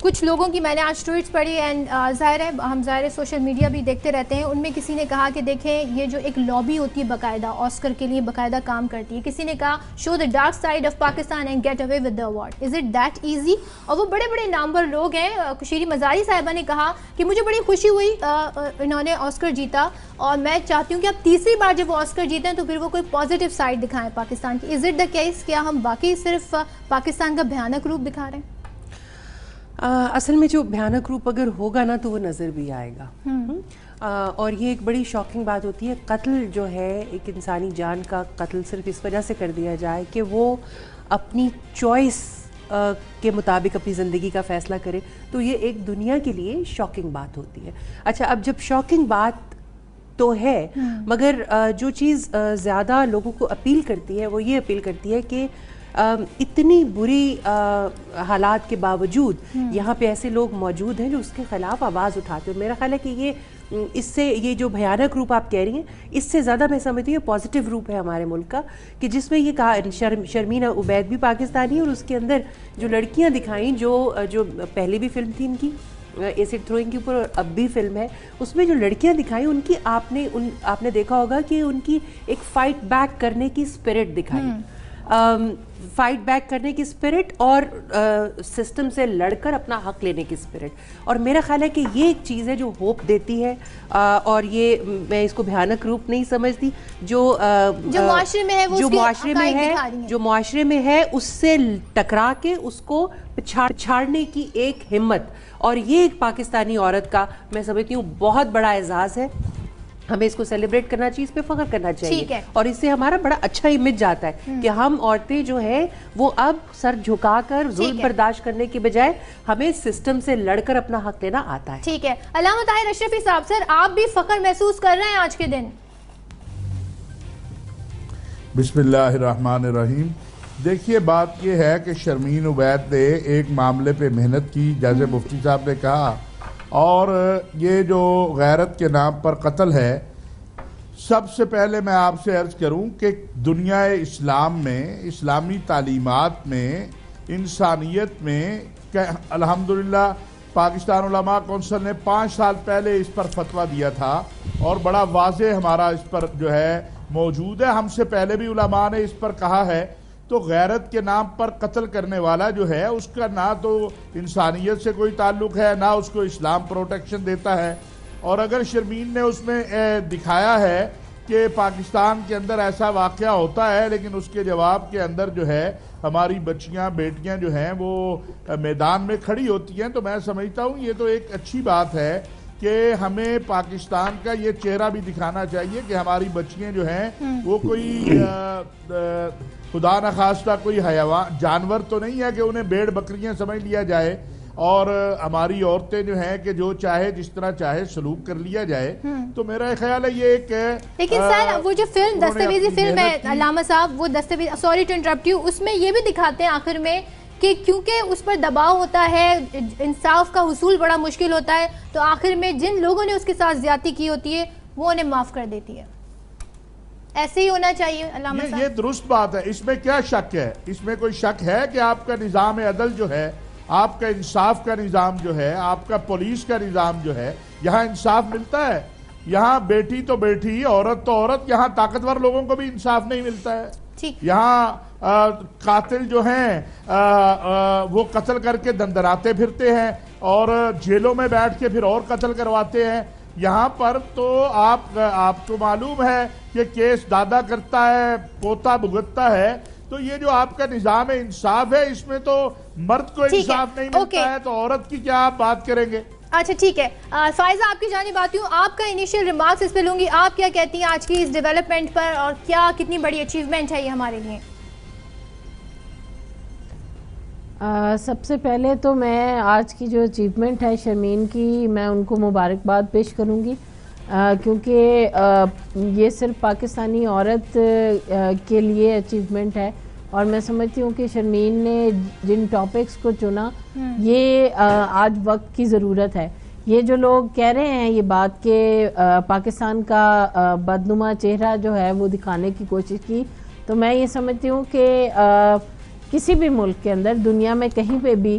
کچھ لوگوں کی میں نے آج ٹویٹس پڑھی اینڈ ظاہر ہے ہم سوشل میڈیا بھی دیکھتے رہتے ہیں. ان میں کسی نے کہا کہ دیکھیں یہ جو ایک لابی ہوتی ہے باقاعدہ آسکر کے لیے باقاعدہ کام کرتی ہے. کسی نے کہا show the dark side of Pakistan and get away with the award. Is it that easy? اور وہ بڑے بڑے نامور لوگ ہیں. شیری مزاری صاحبہ نے کہا کہ مجھے بڑی خوشی ہوئی انہوں نے آسکر جیتا اور میں چاہتی ہوں کہ اب تیسری بار جب وہ آسکر جیتے ہیں تو پھر وہ کوئی پازیٹیو سائڈ دکھائیں پاکستان کی. Is it the case? کیا ہم باقی صرف پاکستان کا بھیانک روپ دکھا رہے ہیں؟ اصل میں جو بھیانک روپ اگر ہوگا نا تو وہ نظر بھی آئے گا. اور یہ ایک بڑی شاکنگ بات ہوتی ہے. قتل جو ہے ایک انسانی جان کا قتل صرف اس وجہ سے کر دیا جائے کہ وہ اپنی چوائس کے مطابق اپنی زندگی کا فیصلہ کرے, تو یہ ایک دنیا کے لیے شاکنگ بات ہوتی ہے. اچھا, اب جب شاکنگ بات تو ہے مگر جو چیز زیادہ لوگوں کو اپیل کرتی ہے وہ یہ اپیل کرتی ہے کہ اتنی بری حالات کے باوجود یہاں پہ ایسے لوگ موجود ہیں جو اس کے خلاف آواز اٹھاتے ہیں. میرا خیال ہے کہ یہ جو بھیانک روپ آپ کہہ رہی ہیں اس سے زیادہ میں سمجھتی ہوں پازیٹیو روپ ہے ہمارے ملک کا, کہ جس میں یہ کہا شرمین عبید بھی پاکستانی, اور اس کے اندر جو لڑکیاں دکھائیں جو پہلے بھی فلم تھی ان کی ایسڈ تھروئنگ کے اوپر اور اب بھی فلم ہے, اس میں جو لڑکیاں دکھائیں ان کی آپ نے دیکھا ہوگا کہ ان کی ایک فائٹ بیک کرنے کی اسپرٹ دکھائی, فائٹ بیک کرنے کی اسپرٹ اور سسٹم سے لڑ کر اپنا حق لینے کی اسپرٹ. اور میرا خیال ہے کہ یہ ایک چیز ہے جو ہوپ دیتی ہے, اور یہ میں اس کو بھیانک روپ نہیں سمجھتی. جو معاشرے میں ہے جو معاشرے میں ہے اس سے ٹکرا کے اس کو چھاڑنے کی ایک ہمت, اور یہ ایک پاکستانی عورت کا میں سمجھتی ہوں بہت بڑا اعزاز ہے. ہمیں اس کو سیلیبریٹ کرنا چاہیے, اس پہ فخر کرنا چاہیے, اور اس سے ہمارا بڑا اچھا امیج جاتا ہے کہ ہم عورتیں جو ہیں وہ اب سر جھکا کر ظلم برداشت کرنے کی بجائے ہمیں سسٹم سے لڑ کر اپنا حق لینا آتا ہے. ٹھیک ہے. علامہ طاہر اشرفی صاحب, سر آپ بھی فخر محسوس کر رہے ہیں آج کے دن؟ بسم اللہ الرحمن الرحیم. دیکھیے بات یہ ہے کہ شرمین عبید نے ایک معاملے پہ محنت کی, جیسے مفتی صاحب نے کہا, اور یہ جو غیرت کے نام پر قتل ہے, سب سے پہلے میں آپ سے عرض کروں کہ دنیا اسلام میں, اسلامی تعلیمات میں, انسانیت میں کہ الحمدللہ پاکستان علماء کونسل نے 5 سال پہلے اس پر فتویٰ دیا تھا اور بڑا واضح ہمارا اس پر جو ہے موجود ہے. ہم سے پہلے بھی علماء نے اس پر کہا ہے. تو غیرت کے نام پر قتل کرنے والا جو ہے اس کا نہ تو انسانیت سے کوئی تعلق ہے, نہ اس کو اسلام پروٹیکشن دیتا ہے. اور اگر شرمین نے اس میں دکھایا ہے کہ پاکستان کے اندر ایسا واقعہ ہوتا ہے لیکن اس کے جواب کے اندر جو ہے ہماری بچیاں بیٹیاں جو ہیں وہ میدان میں کھڑی ہوتی ہیں, تو میں سمجھتا ہوں یہ تو ایک اچھی بات ہے کہ ہمیں پاکستان کا یہ چہرہ بھی دکھانا چاہیے کہ ہماری بچیاں جو ہیں وہ کوئی خدا نخواستہ کوئی حیوان جانور تو نہیں ہے کہ انہیں بھیڑ بکریاں سمجھ لیا جائے, اور ہماری عورتیں جو ہیں کہ جو چاہے جس طرح چاہے سلوک کر لیا جائے. تو میرا خیال ہے یہ ایک لیکن سر وہ جو فلم دستاویزی فلم ہے علامہ صاحب, وہ دستاویز سوری ٹو انٹرپٹ یو, اس میں یہ بھی دکھاتے ہیں آخر میں کہ کیونکہ اس پر دباؤ ہوتا ہے, انصاف کا حصول بڑا مشکل ہوتا ہے, تو آخر میں جن لوگوں نے اس کے ساتھ زیادتی کی ہوتی ہے وہ انہیں معاف کر دیتی ہے. ایسے ہی ہونا چاہیے علامہ صاحب. یہ درست بات ہے, اس میں کیا شک ہے؟ اس میں کوئی شک ہے کہ آپ کا نظام عدل جو ہے, آپ کا انصاف کا نظام جو ہے, آپ کا پولیس کا نظام جو ہے, یہاں انصاف ملتا ہے؟ یہاں بیٹی تو بیٹی, عورت تو عورت, یہاں طاقتور لوگوں کو بھی انصاف نہیں ملتا ہے. یہاں قاتل جو ہیں وہ قتل کر کے دندراتے پھرتے ہیں اور جیلوں میں بیٹھ کے پھر اور قتل کرواتے ہیں. یہاں پر تو آپ کو معلوم ہے کہ کیس دادا کرتا ہے, پوتا بھگتتا ہے. تو یہ جو آپ کا نظام انصاف ہے اس میں تو مرد کو انصاف نہیں ملتا ہے, تو عورت کی کیا آپ بات کریں گے؟ اچھا ٹھیک ہے, فائزہ آپ کی جانب آتی ہوں, آپ کا انیشیل ریمارکس اس پہ لوں گی. آپ کیا کہتی ہیں آج کی اس ڈیولپمنٹ پر, اور کیا کتنی بڑی اچیومنٹ ہے یہ ہمارے لیے؟ سب سے پہلے تو میں آج کی جو اچیومنٹ ہے شرمین کی, میں ان کو مبارکباد پیش کروں گی, کیونکہ یہ صرف پاکستانی عورت کے لیے اچیومنٹ ہے, اور میں سمجھتی ہوں کہ شرمین نے جن ٹاپکس کو چنا یہ آج وقت کی ضرورت ہے. یہ جو لوگ کہہ رہے ہیں یہ بات کہ پاکستان کا بدنما چہرہ جو ہے وہ دکھانے کی کوشش کی, تو میں یہ سمجھتی ہوں کہ کسی بھی ملک کے اندر دنیا میں کہیں پہ بھی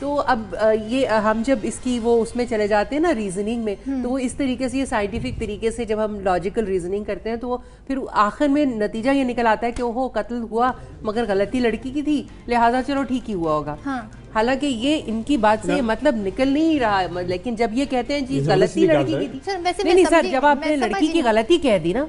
تو اب یہ ہم جب اس کی وہ اس میں چلے جاتے ہیں نا ریزننگ میں، تو وہ اس طریقے سے یہ سائنٹیفک طریقے سے جب ہم لاجیکل ریزننگ کرتے ہیں تو پھر آخر میں نتیجہ یہ نکل آتا ہے کہ اوہو قتل ہوا مگر غلطی لڑکی کی تھی، لہٰذا چلو ٹھیک ہی ہوا ہوگا. حالانکہ یہ ان کی بات سے یہ مطلب نکل نہیں رہا. لیکن جب یہ کہتے ہیں جی غلطی لڑکی کی تھی، نہیں سر، جب آپ نے لڑکی کی غلطی کہہ دی نا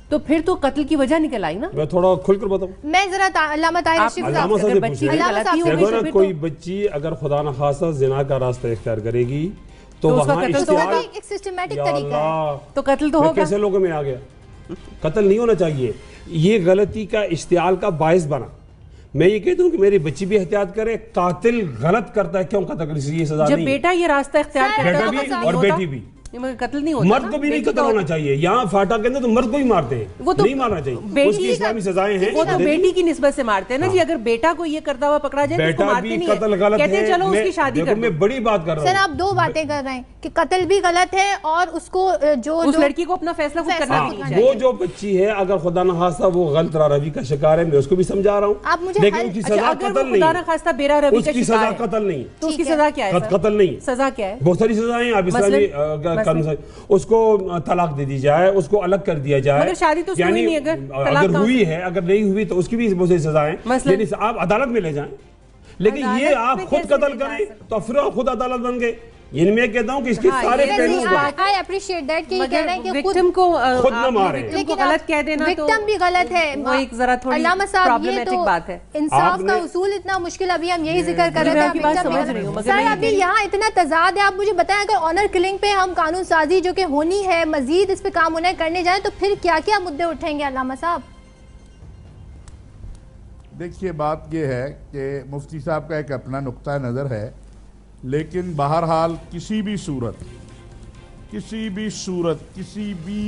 تو پھر تو قتل کی وجہ نکل آئی نا. میں تھوڑا کھل کر بتاؤں. میں ذرا علامہ طاہر رشید صاحب، بچی کی غلطی ہو گئی تو کوئی بچی اگر خدا نخواستہ زنا کا راستہ اختیار کرے گی تو وہاں اشتعال، ایک سسٹمیٹک طریقہ ہے تو قتل تو ہوگا. کیسے لوگوں میں آ گیا؟ قتل نہیں ہونا چاہیے. یہ غلطی کا اشتعال کا باعث بنا. میں یہ کہتا ہوں کہ میری بچی بھی احتیاط کرے. قاتل غلط کرتا ہے کیوں قتل کرے؟ یہ سزا نہیں. جب بیٹا یہ راستہ اختیار کرتا ہے بیٹا بھی اور بیٹی بھی، قتل نہیں ہوتا. مرد کو بھی نہیں قتل ہونا چاہیے. یہاں فاٹا کے اندر تو مرد کو ہی مارتے ہیں، نہیں مارنا چاہیے. اس کی اسلامی سزائیں ہیں. وہ تو بیٹی کی نسبت سے مارتے ہیں نا جی. اگر بیٹا کو یہ کرتا ہوا پکڑا جائے تو بیٹا بھی قتل غلط ہے. کہتے ہیں چلو اس کی شادی کر. میں بڑی بات کر رہا ہوں. سر آپ دو باتیں کر رہے ہیں کہ قتل بھی غلط ہے اور اس کو جو اس لڑکی کو اپنا فیصلہ خود کرنا چاہیے. وہ جو بچی ہے اگر خدا نخواستہ وہ غلط روی کا شکار ہے، میں اس کو بھی سمجھا رہا ہوں، لیکن اس کی سزا قتل نہیں. خدا نخواستہ بیرا روی اس کی سزا قتل نہیں. تو اس کی سزا کیا ہے؟ قتل نہیں. سزا کیا ہے؟ بہت ساری سزائیں ہیں. آپ اسلامی اس کو طلاق دے دی جائے، اس کو الگ کر دیا جائے. مگر شادی تو ہوئی نہیں. اگر ہوئی ہے، اگر نہیں ہوئی تو اس کی بھی بہت ساری سزائیں. یعنی آپ عدالت میں لے جائیں، لیکن یہ آپ خود قتل کریں تو پھر خود عدالت بن گئے. یعنی میں کہتا ہوں کہ اس کے سارے پہلو I appreciate that کہ یہ کہہ رہے ہیں کہ وکٹم کو خود نہ ماریں. لیکن غلط کہہ دینا تو وکٹم بھی غلط ہے. وہ ایک ذرا تھوڑی علامہ صاحب یہ تو بات ہے. انصاف کا اصول اتنا مشکل، ابھی ہم یہی ذکر کر رہے تھے. سر ابھی یہاں اتنا تضاد ہے. آپ مجھے بتائیں اگر آنر کلنگ پہ ہم قانون سازی جو کہ ہونی ہے، مزید اس پہ کام ہونا ہے، کرنے جائیں تو پھر کیا کیا مدعے اٹھیں گے علامہ صاحب؟ دیکھیے بات یہ ہے کہ مفتی صاحب کا ایک اپنا نقطہ نظر ہے، لیکن بہرحال کسی بھی صورت کسی بھی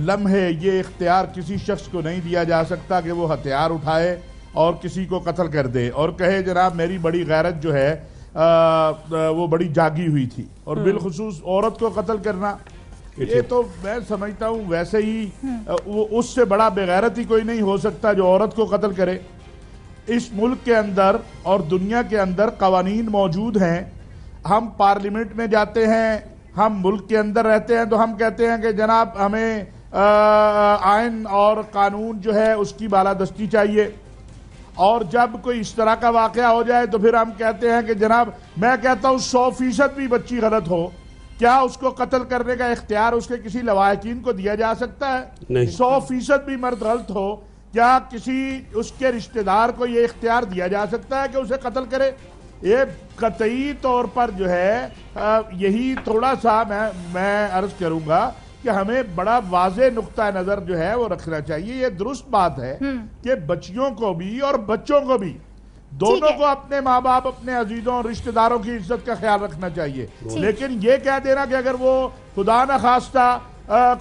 لمحے یہ اختیار کسی شخص کو نہیں دیا جا سکتا کہ وہ ہتھیار اٹھائے اور کسی کو قتل کر دے اور کہے جناب میری بڑی غیرت جو ہے وہ بڑی جاگی ہوئی تھی. اور بالخصوص عورت کو قتل کرنا، یہ تو میں سمجھتا ہوں ویسے ہی اس سے بڑا بغیرت ہی کوئی نہیں ہو سکتا جو عورت کو قتل کرے. اس ملک کے اندر اور دنیا کے اندر قوانین موجود ہیں. ہم پارلیمنٹ میں جاتے ہیں، ہم ملک کے اندر رہتے ہیں تو ہم کہتے ہیں کہ جناب ہمیں آئین اور قانون جو ہے اس کی بالادستی چاہیے. اور جب کوئی اس طرح کا واقعہ ہو جائے تو پھر ہم کہتے ہیں کہ جناب میں کہتا ہوں 100% بھی بچی غلط ہو، کیا اس کو قتل کرنے کا اختیار اس کے کسی لواحقین کو دیا جا سکتا ہے؟ 100% بھی مرد غلط ہو، کیا کسی اس کے رشتہ دار کو یہ اختیار دیا جا سکتا ہے کہ اسے قتل کرے؟ یہ قطعی طور پر جو ہے یہی تھوڑا سا میں عرض کروں گا کہ ہمیں بڑا واضح نقطہ نظر جو ہے وہ رکھنا چاہیے. یہ درست بات ہے کہ بچیوں کو بھی اور بچوں کو بھی دونوں کو اپنے ماں باپ، اپنے عزیزوں اور رشتہ داروں کی عزت کا خیال رکھنا چاہیے. لیکن یہ کہہ دینا کہ اگر وہ خدا نخواستہ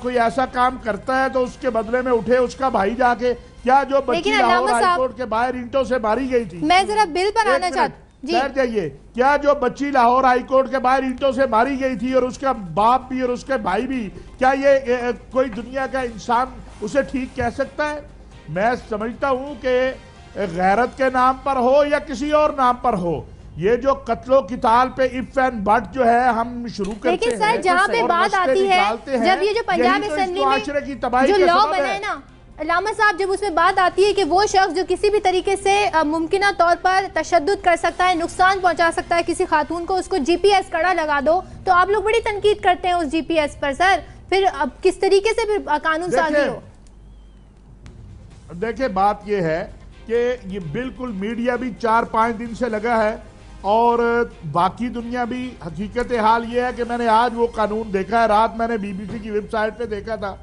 کوئی ایسا کام کرتا ہے تو اس کے بدلے میں اٹھے اس کا بھائی جا کے، کیا جو بچی لاہور ہائی کورٹ کے باہر اینٹوں سے ماری گئی تھی، میں ذرا بل پر آنا چاہتا ٹھہر جائیے، کیا جو بچی لاہور ہائی کورٹ کے باہر اینٹوں سے ماری گئی تھی اور اس کا باپ بھی اور اس کے بھائی بھی، کیا یہ کوئی دنیا کا انسان اسے ٹھیک کہہ سکتا ہے؟ میں سمجھتا ہوں کہ غیرت کے نام پر ہو یا کسی اور نام پر ہو، یہ جو قتل و قتال پہ اف اینڈ بٹ جو ہے ہم شروع کرتے ہیں، لیکن سر جہاں پہ بات آتی ہے، جب یہ جو پنجاب اسمبلی میں جو لا بنا ہے نا علامہ صاحب، جب اس میں بات آتی ہے کہ وہ شخص جو کسی بھی طریقے سے ممکنہ طور پر تشدد کر سکتا ہے، نقصان پہنچا سکتا ہے کسی خاتون کو، اس کو جی پی ایس کڑا لگا دو، تو آپ لوگ بڑی تنقید کرتے ہیں اس جی پی ایس پر. سر پھر اب کس طریقے سے پھر قانون سازی ہو؟ دیکھیں بات یہ ہے کہ یہ بالکل میڈیا بھی 4-5 دن سے لگا ہے اور باقی دنیا بھی. حقیقت حال یہ ہے کہ میں نے آج وہ قانون دیکھا ہے، رات میں نے بی بی سی کی ویب سائٹ پہ دیکھا تھا،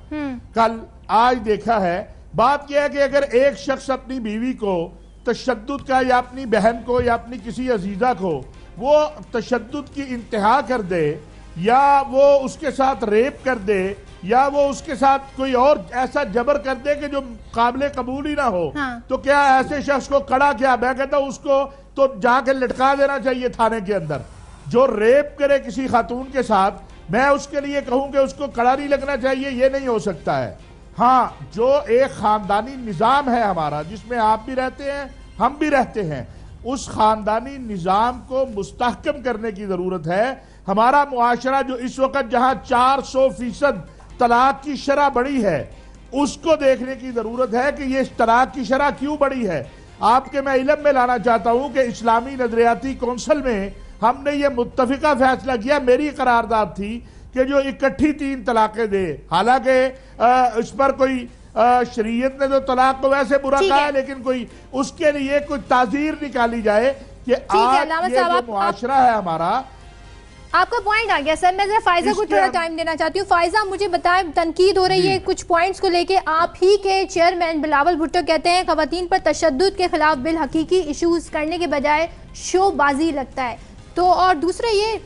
کل آج دیکھا ہے. بات یہ ہے کہ اگر ایک شخص اپنی بیوی کو تشدد کا یا اپنی بہن کو یا اپنی کسی عزیزہ کو وہ تشدد کی انتہا کر دے یا وہ اس کے ساتھ ریپ کر دے یا وہ اس کے ساتھ کوئی اور ایسا جبر کر دے کہ جو قابل قبول ہی نہ ہو، تو کیا ایسے شخص کو کڑا، کیا میں کہتا ہوں اس کو تو جا کے لٹکا دینا چاہیے تھانے کے اندر. جو ریپ کرے کسی خاتون کے ساتھ، میں اس کے لیے کہوں کہ اس کو کڑا نہیں لگنا چاہیے، یہ نہیں ہو سکتا ہے. ہاں جو ایک خاندانی نظام ہے ہمارا جس میں آپ بھی رہتے ہیں ہم بھی رہتے ہیں، اس خاندانی نظام کو مستحکم کرنے کی ضرورت ہے. ہمارا معاشرہ جو اس وقت جہاں 400% طلاق کی شرح بڑھی ہے اس کو دیکھنے کی ضرورت ہے کہ یہ طلاق کی شرح کیوں بڑھی ہے. آپ کے میں علم میں لانا چاہتا ہوں کہ اسلامی نظریاتی کونسل میں ہم نے یہ متفقہ فیصلہ کیا, میری قرارداد تھی کہ جو اکٹھی 3 طلاقیں دے. حالانکہ اس پر کوئی شریعت نے تو طلاق کو ویسے برا کہا ہے, لیکن کوئی اس کے لیے کوئی تعزیر نکالی جائے کہ آج یہ جو معاشرہ ہے ہمارا. آپ کا پوائنٹ آ گیا سر. میں ذرا فائزہ کو تھوڑا ٹائم دینا چاہتی ہوں. فائزہ مجھے بتائیں, تنقید ہو رہی ہے کچھ پوائنٹس کو لے کے. آپ ہی کے چیئرمین بلاول بھٹو کہتے ہیں خواتین پر تشدد کے خلاف بل حقیقی ایشوز کرنے کے بجائے شو بازی لگتا ہے. تو اور دوسرے یہ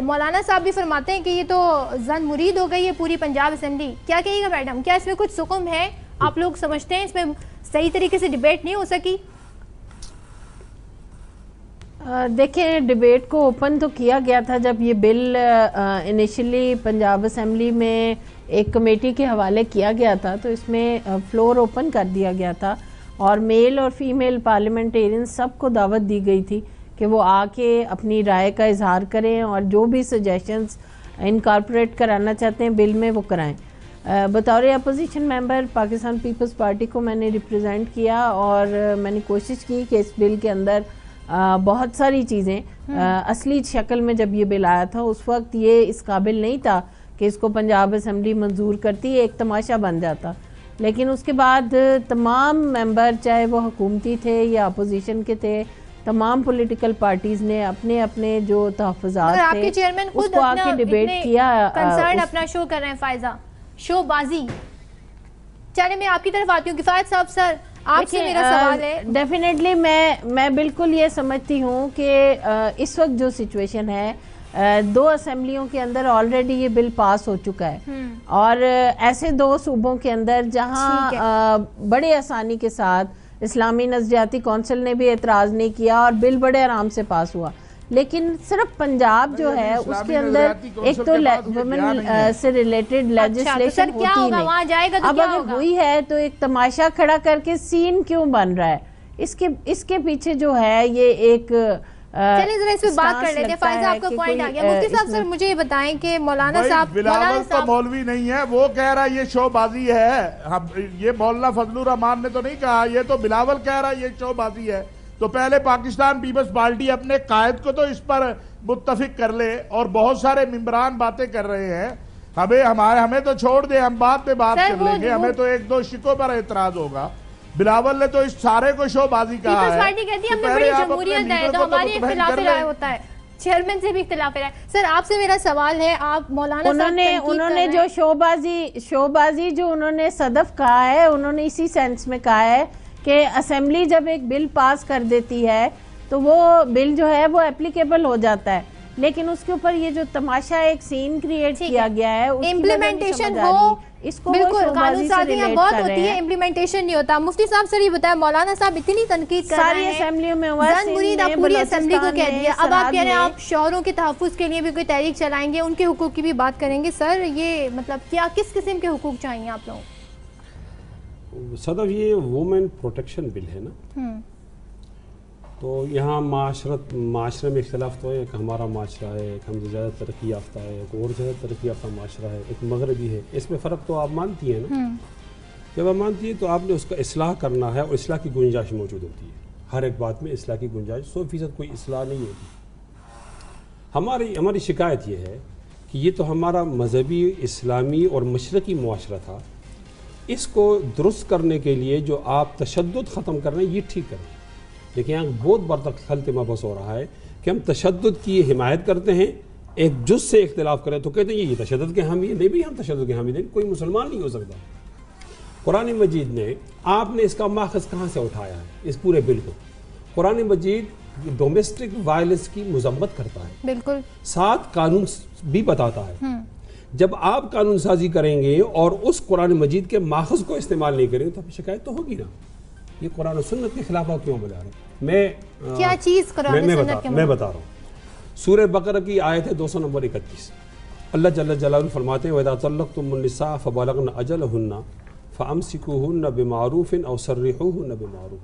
مولانا صاحب بھی فرماتے ہیں کہ یہ تو زن مرید ہو گئی ہے پوری پنجاب اسمبلی. کیا کہیے گا میڈم, کیا اس میں کچھ سکم ہے؟ آپ لوگ سمجھتے ہیں اس میں صحیح طریقے سے ڈیبیٹ نہیں ہو سکی؟ دیکھیں, ڈیبیٹ کو اوپن تو کیا گیا تھا جب یہ بل انیشلی پنجاب اسمبلی میں ایک کمیٹی کے حوالے کیا گیا تھا, تو اس میں فلور اوپن کر دیا گیا تھا اور میل اور فیمیل پارلیمنٹیرین سب کو دعوت دی گئی تھی کہ وہ آ کے اپنی رائے کا اظہار کریں اور جو بھی سجیشنز انکارپوریٹ کرانا چاہتے ہیں بل میں وہ کرائیں. بطور اپوزیشن ممبر پاکستان پیپلز پارٹی کو میں نے ریپریزنٹ کیا اور میں نے کوشش کی کہ اس بل کے اندر بہت ساری چیزیں اصلی شکل میں جب یہ بل آیا تھا اس وقت یہ اس قابل نہیں تھا کہ اس کو پنجاب اسمبلی منظور کرتی, ایک تماشا بن جاتا. لیکن اس کے بعد تمام ممبر, چاہے وہ حکومتی تھے یا اپوزیشن کے تھے, تمام پولیٹیکل پارٹیز نے اپنے اپنے جو تحفظات تھے آپ کے چیئرمین اس کو آ کے ڈیبیٹ کیا. کنسرن اپنا شو کر رہے ہیں فائزہ, شو بازی. چلے میں آپ کی طرف آتی ہوں. کفایت صاحب سر, آپ سے میرا سوال ہے. ڈیفینیٹلی میں بالکل یہ سمجھتی ہوں کہ اس وقت جو سچویشن ہے 2 اسمبلیوں کے اندر آلریڈی یہ بل پاس ہو چکا ہے اور ایسے 2 صوبوں کے اندر جہاں بڑے آسانی کے ساتھ اسلامی نظریاتی کونسل نے بھی اعتراض نہیں کیا اور بل بڑے آرام سے پاس ہوا. لیکن صرف پنجاب جو ہے اس کے اندر ایک تو ویمن سے ریلیٹڈ لیجسلیشن ہوتی نہیں. اب اگر ہوئی ہے تو ایک تماشا کھڑا کر کے سین کیوں بن رہا ہے؟ اس کے پیچھے جو ہے یہ ایک چلیں ذرا اس پہ بات کر لیتے ہیں. فائزہ آپ کا پوائنٹ آ گیا. مفتی صاحب سر مجھے یہ بتائیں کہ مولانا صاحب بلاول تو مولوی نہیں ہے, وہ کہہ رہا ہے یہ شو بازی ہے. یہ مولانا فضل الرحمان نے تو نہیں کہا, یہ تو بلاول کہہ رہا ہے یہ شو بازی ہے. تو پہلے پاکستان پیپلز پارٹی اپنے قائد کو تو اس پر متفق کر لے, اور بہت سارے ممبران باتیں کر رہے ہیں. ہمیں تو چھوڑ دیں, ہم بعد میں بات کر لیں گے. ہمیں تو 1-2 شکوں پر اعتراض ہوگا. بلاول نے تو اس سارے کو شو بازی کہا ہے. پیپلز پارٹی کہتی ہے ہم نے بڑی جمہوریت ہے تو ہماری اختلاف رائے ہوتا ہے, چیئرمین سے بھی اختلاف رائے. سر آپ سے میرا سوال ہے, آپ مولانا انہوں نے جو شو بازی جو انہوں نے صدف کہا ہے, انہوں نے اسی سینس میں کہا ہے کہ اسمبلی جب ایک بل پاس کر دیتی ہے تو وہ بل جو ہے وہ اپلیکیبل ہو جاتا ہے, لیکن اس کے اوپر یہ جو تماشا ایک سین کریٹ کیا گیا ہے امپلیمنٹیشن ہو, اس کو بالکل قانون سازیاں بہت ہوتی ہے, امپلیمنٹیشن نہیں ہوتا. مفتی صاحب سر یہ بتایا, مولانا صاحب اتنی تنقید کر رہے ہیں, ساری اسمبلیوں میں زن مرید آپ پوری اسمبلی کو کہہ دیا, اب آپ کہہ رہے ہیں آپ شوہروں کے تحفظ کے لیے بھی کوئی تحریک چلائیں گے, ان کے حقوق کی بھی بات کریں گے. سر یہ مطلب کیا کس قسم کے حقوق چاہیے آپ لوگوں؟ صدف یہ وومن پروٹیکشن بل ہے نا, تو یہاں معاشرے میں اختلاف تو ہے. ایک ہمارا معاشرہ ہے, ایک ہم سے زیادہ ترقی یافتہ ہے, ایک اور زیادہ ترقی یافتہ معاشرہ ہے, ایک مغربی ہے. اس میں فرق تو آپ مانتی ہیں نا. جب آپ مانتی ہیں تو آپ نے اس کا اصلاح کرنا ہے, اور اصلاح کی گنجائش موجود ہوتی ہے. ہر ایک بات میں اصلاح کی گنجائش, 100% کوئی اصلاح نہیں ہوتی. ہماری شکایت یہ ہے کہ یہ تو ہمارا مذہبی اسلامی اور مشرقی معاشرہ تھا, اس کو درست کرنے کے لیے جو آپ تشدد ختم کر رہے ہیں یہ ٹھیک کریں. لیکن یہاں بہت بڑا خلط مبحث ہو رہا ہے کہ ہم تشدد کی حمایت کرتے ہیں, ایک جز سے اختلاف کریں تو کہتے ہیں یہ تشدد کے حامی ہیں. نہیں بھی ہم تشدد کے حامی نہیں, کوئی مسلمان نہیں ہو سکتا. قرآن مجید نے, آپ نے اس کا ماخذ کہاں سے اٹھایا ہے اس پورے بل کو؟ قرآن مجید ڈومیسٹک وائلنس کی مذمت کرتا ہے, بالکل, ساتھ قانون بھی بتاتا ہے. جب آپ قانون سازی کریں گے اور اس قرآن مجید کے ماخذ کو استعمال نہیں کریں گے تو شکایت تو ہوگی نا. یہ قرآن و سنت کے خلاف آپ کیوں بلا رہے ہیں؟ میں بتا رہا ہوں. سورہ بقرہ کی آیت ہے 200 نمبر 31. اللہ جل جلالہ فرماتے ہیں وَإِذَا طَلَّقْتُمُ النِّسَاءَ فَبَلَغْنَ أَجَلَهُنَّ فَأَمْسِكُوهُنَّ بِمَعْرُوفٍ أَوْ سَرِّحُوهُنَّ بِمَعْرُوفٍ.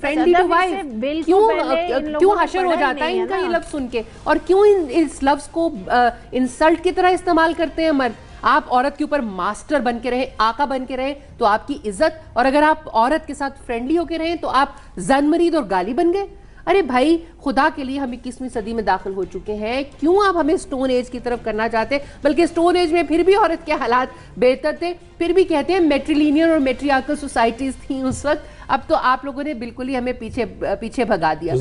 friendly to wife. کیوں حشر ہو جاتا ہے ان کا یہ لفظ سن کے, اور کیوں اس لفظ کو انسلٹ کی طرح استعمال کرتے ہیں مرد. آپ عورت کے اوپر ماسٹر بن کے رہیں, آقا بن کے رہیں تو آپ کی عزت, اور اگر آپ عورت کے ساتھ فرینڈلی ہو کے رہیں تو آپ زن مرید اور گالی بن گئے. ارے بھائی خدا کے لیے, ہم 21ویں صدی میں داخل ہو چکے ہیں, کیوں آپ ہمیں سٹون ایج کی طرف کرنا چاہتے ہیں؟ بلکہ سٹون ایج میں پھر بھی عورت کے حالات بہتر تھے, پھر بھی کہتے ہیں میٹریلینئر اور میٹریارکل سوسائٹیز تھیں اس وقت. اب تو آپ لوگوں نے بالکل ہی ہمیں پیچھے بھگا دیا.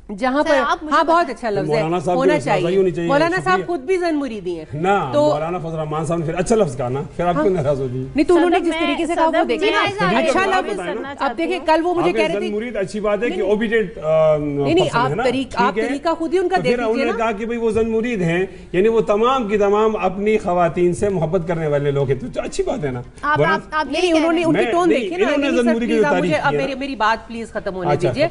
جہاں پر ہاں بہت اچھا لفظ ہے, ہونا چاہیے. مولانا صاحب خود بھی زن مریدی ہیں تو مولانا فضل الرحمان صاحب نے پھر اچھا لفظ کہا نا, پھر آپ کیوں ناراض ہو گئی؟ نہیں تو انہوں نے جس طریقے سے کہا وہ دیکھیں اچھا لفظ. اب دیکھیں کل وہ مجھے کہہ رہے تھے مرید اچھی بات ہے کہ اوبیڈینٹ, نہیں آپ طریقہ خود ہی ان کا دیکھ لیجیے نا. انہوں نے کہا کہ بھئی وہ زن مرید ہیں, یعنی وہ تمام کی تمام اپنی خواتین سے محبت کرنے والے لوگ ہیں, تو اچھی بات ہے نا. نہیں انہوں نے ان کی ٹون دیکھی نا. میری بات پلیز ختم ہونے دیجیے.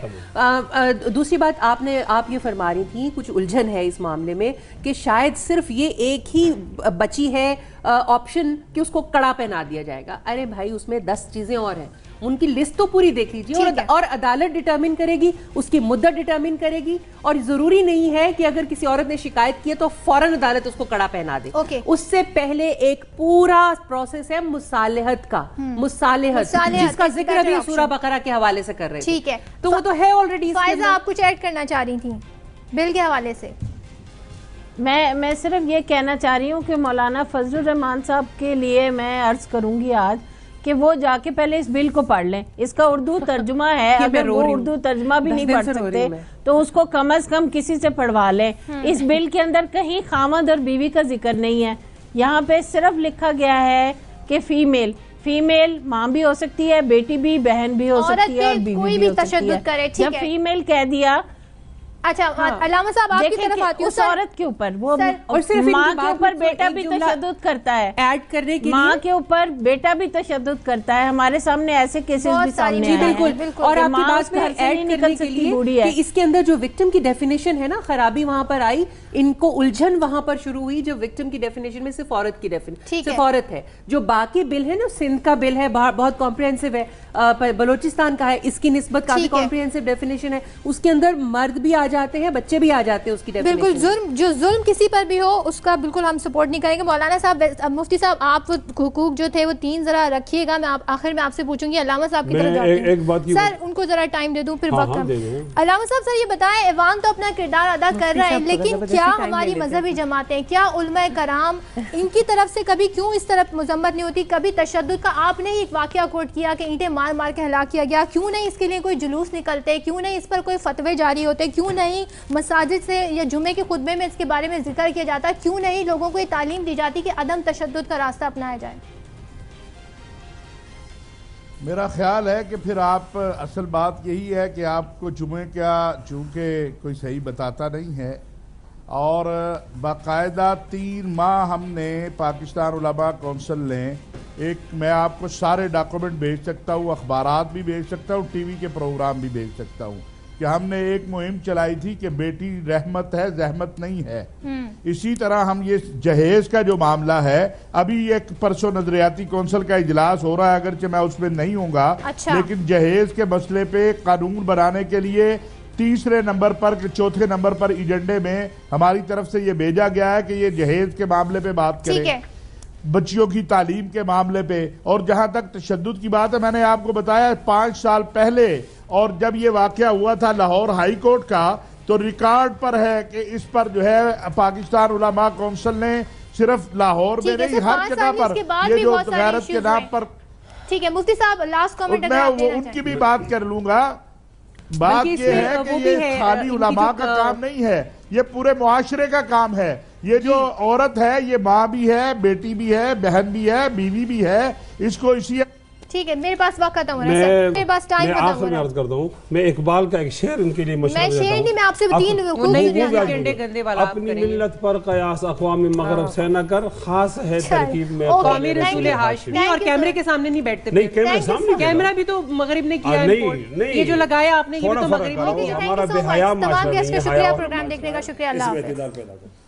دوسری بات آپ یہ فرما رہی تھی, کچھ الجھن ہے اس معاملے میں کہ شاید صرف یہ ایک ہی بچی ہے آپشن کہ اس کو کڑا پہنا دیا جائے گا. ارے بھائی اس میں 10 چیزیں اور ہیں, ان کی لسٹ تو پوری دیکھ لیجیے, اور عدالت ڈٹرمن کرے گی, اس کی مدت ڈٹرمن کرے گی. اور ضروری نہیں ہے کہ اگر کسی عورت نے شکایت کی ہے تو فوراً عدالت اس کو کڑا پہنا دے. اس سے پہلے ایک پورا پروسیس ہے مصالحت کا, مصالحت جس کا ذکر ابھی سورہ بقرہ کے حوالے سے کر رہے ہیں. ٹھیک ہے, تو وہ تو ہے آلریڈی. فائزہ آپ کچھ ایڈ کرنا چاہ رہی تھیں بل کے حوالے سے؟ میں صرف یہ کہنا چاہ رہی ہوں کہ مولانا فضل الرحمان صاحب کے لیے میں عرض کروں گی آج کہ وہ جا کے پہلے اس بل کو پڑھ لیں. اس کا اردو ترجمہ ہے, اگر وہ اردو ترجمہ بھی نہیں پڑھ سکتے تو اس کو کم از کم کسی سے پڑھوا لیں. اس بل کے اندر کہیں خامد اور بیوی کا ذکر نہیں ہے. یہاں پہ صرف لکھا گیا ہے کہ فیمیل ماں بھی ہو سکتی ہے, بیٹی بھی, بہن بھی ہو سکتی ہے, اور بیوی بھی ہو سکتی ہے. جب فیمیل کہہ دیا, اچھا علامہ صاحب آپ کی طرف آتی ہوں, اس عورت کے اوپر وہ اور صرف ماں کے اوپر بیٹا بھی تشدد کرتا ہے, ایڈ کرنے کے ماں کے اوپر بیٹا بھی تشدد کرتا ہے. ہمارے سامنے ایسے کیسز بھی سامنے آئے ہیں. اور آپ کی بات میں ایڈ کرنے کے لیے کہ اس کے اندر جو وکٹم کی ڈیفینیشن ہے نا, خرابی وہاں پر آئی, ان کو الجھن وہاں پر شروع ہوئی. جو وکٹم کی ڈیفینیشن میں صرف عورت کی ڈیفینیشن, صرف عورت ہے. جو باقی بل ہے نا, سندھ کا بل ہے, بہت کمپریہنسو ہے, بلوچستان کا ہے, اس کی نسبت کافی کمپریہنسو ڈیفینیشن ہے. اس کے اندر مرد بھی آ جاتے ہیں, بچے بھی آ جاتے ہیں اس کی ڈیفینیشن. بالکل, جو ظلم کسی پر بھی ہو اس کا بالکل ہم سپورٹ نہیں کریں گے. مولانا صاحب, مفتی صاحب, آپ حقوق جو تھے وہ 3 ذرا رکھیے گا. میں آخر میں آپ سے پوچھوں گی. علامہ صاحب کی طرف جاتے ہیں سر, ان کو ذرا ٹائم دے دوں پھر وقت. علامہ صاحب سر یہ بتائیں, ایوان تو اپنا کردار ادا کر رہا ہے, لیکن کیا ہماری مذہبی جماعتیں, کیا علماء کرام, ان کی طرف سے کبھی کیوں اس طرف مذمت نہیں ہوتی؟ کبھی تشدد کا آپ نے ہی ایک واقعہ کوٹ کیا کہ اینٹیں مار مار کے ہلاک کیا گیا, کیوں نہیں اس کے لیے کوئی جلوس نکلتے, کیوں نہیں اس پر کوئی فتوے جاری ہوتے, کیوں نہیں مساجد سے یا جمعے کے خطبے میں اس کے بارے میں ذکر کیا جاتا, کیوں نہیں لوگوں کو یہ تعلیم دی جاتی کہ عدم تشدد کا راستہ اپنایا جائے؟ میرا خیال ہے کہ پھر آپ, اصل بات یہی ہے کہ آپ کو جمعے کا چونکہ کوئی صحیح بتاتا نہیں ہے, اور باقاعدہ 3 ماہ ہم نے پاکستان علماء کونسل نے میں آپ کو سارے ڈاکومنٹ بھیج سکتا ہوں, اخبارات بھی بھیج سکتا ہوں, ٹی وی کے پروگرام بھی بھیج سکتا ہوں, کہ ہم نے ایک مہم چلائی تھی کہ بیٹی رحمت ہے, زحمت نہیں ہے. اسی طرح ہم یہ جہیز کا جو معاملہ ہے, ابھی ایک پرسوں نظریاتی کونسل کا اجلاس ہو رہا ہے, اگرچہ میں اس میں نہیں ہوں گا, لیکن جہیز کے مسئلے پہ قانون بنانے کے لیے 3 نمبر پر 4 نمبر پر ایجنڈے میں ہماری طرف سے یہ بھیجا گیا ہے کہ یہ جہیز کے معاملے پہ بات کریں, بچیوں کی تعلیم کے معاملے پہ. اور جہاں تک تشدد کی بات ہے, میں نے آپ کو بتایا 5 سال پہلے, اور جب یہ واقعہ ہوا تھا لاہور ہائی کورٹ کا, تو ریکارڈ پر ہے کہ اس پر جو ہے پاکستان علماء کونسل نے صرف لاہور میں نہیں, ہر جگہ پر یہ جو غیرت کے نام پر. ٹھیک ہے مفتی صاحب, لاسٹ کامنٹ میں ان کی بھی بات کر لوں گا. بات یہ ہے کہ یہ خالی علماء کا کام نہیں ہے, یہ پورے معاشرے کا کام ہے. یہ جو عورت ہے یہ ماں بھی ہے, بیٹی بھی ہے, بہن بھی ہے, بیوی بھی ہے, اس کو اسی. ٹھیک ہے, میرے پاس وقت ختم ہو رہا ہے, میرے پاس ٹائم ختم ہو رہا ہے. آخر میں عرض کرتا ہوں, میں اقبال کا ایک شعر ان کے لیے مشورہ دیتا ہوں. میں شعر نہیں, میں آپ سے 3 حقوق اپنی ملت پر قیاس اقوام مغرب سے نہ کر, خاص ہے ترکیب میں قومی رسول ہاشمی. اور کیمرے کے سامنے نہیں بیٹھتے, نہیں کیمرہ بھی تو مغرب نے کیا ہے, یہ جو لگایا آپ نے یہ بھی تو مغرب نے کیا. تمام گیسٹ کا شکریہ, پروگرام دیکھنے کا شکریہ, اللہ حافظ.